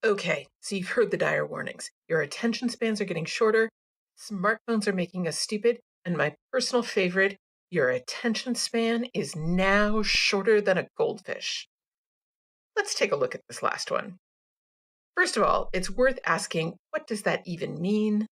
Okay, so you've heard the dire warnings. Your attention spans are getting shorter, smartphones are making us stupid, and my personal favorite, your attention span is now shorter than a goldfish. Let's take a look at this last one. First of all, it's worth asking, what does that even mean?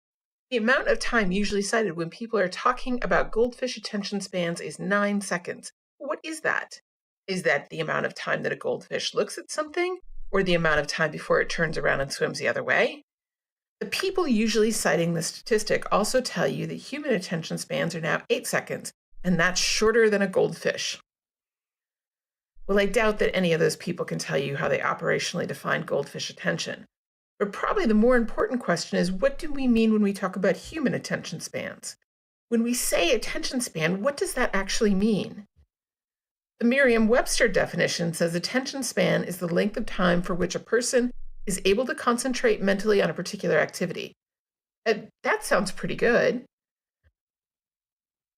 The amount of time usually cited when people are talking about goldfish attention spans is 9 seconds. What is that? Is that the amount of time that a goldfish looks at something, or the amount of time before it turns around and swims the other way? The people usually citing the statistic also tell you that human attention spans are now 8 seconds, and that's shorter than a goldfish. Well, I doubt that any of those people can tell you how they operationally define goldfish attention. But probably the more important question is, what do we mean when we talk about human attention spans? When we say attention span, what does that actually mean? The Merriam-Webster definition says attention span is the length of time for which a person is able to concentrate mentally on a particular activity. That sounds pretty good.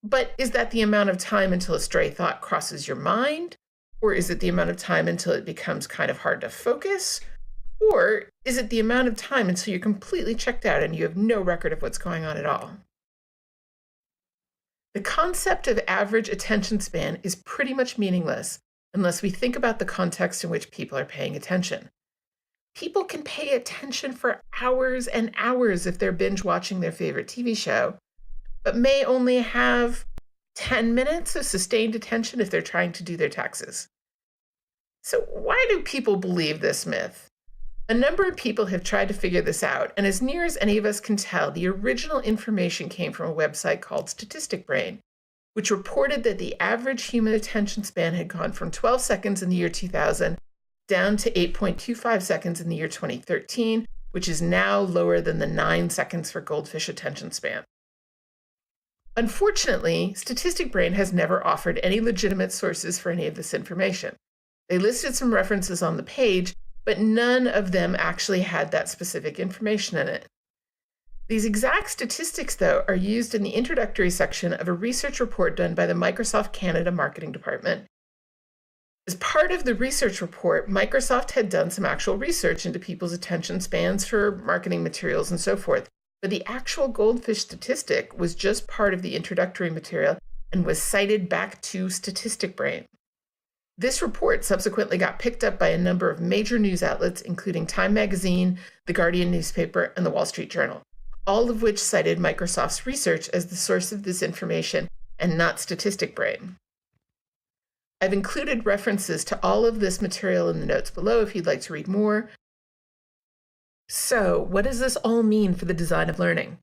But is that the amount of time until a stray thought crosses your mind? Or is it the amount of time until it becomes kind of hard to focus? Or is it the amount of time until you're completely checked out and you have no record of what's going on at all? The concept of average attention span is pretty much meaningless unless we think about the context in which people are paying attention. People can pay attention for hours and hours if they're binge watching their favorite TV show, but may only have 10 minutes of sustained attention if they're trying to do their taxes. So why do people believe this myth? A number of people have tried to figure this out, and as near as any of us can tell, the original information came from a website called Statistic Brain, which reported that the average human attention span had gone from 12 seconds in the year 2000 down to 8.25 seconds in the year 2013, which is now lower than the 9 seconds for goldfish attention span. Unfortunately, Statistic Brain has never offered any legitimate sources for any of this information. They listed some references on the page, but none of them actually had that specific information in it. These exact statistics, though, are used in the introductory section of a research report done by the Microsoft Canada Marketing Department. As part of the research report, Microsoft had done some actual research into people's attention spans for marketing materials and so forth, but the actual goldfish statistic was just part of the introductory material and was cited back to Statistic Brain. This report subsequently got picked up by a number of major news outlets, including Time Magazine, The Guardian newspaper, and The Wall Street Journal, all of which cited Microsoft's research as the source of this information and not Statistic Brain. I've included references to all of this material in the notes below if you'd like to read more. So, what does this all mean for the design of learning?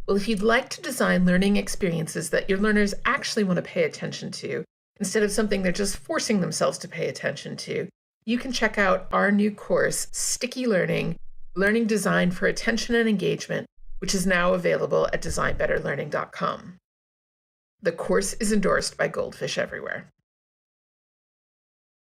Well, if you'd like to design learning experiences that your learners actually want to pay attention to, instead of something they're just forcing themselves to pay attention to, you can check out our new course, Sticky Learning, Learning Design for Attention and Engagement, which is now available at designbetterlearning.com. The course is endorsed by Goldfish Everywhere.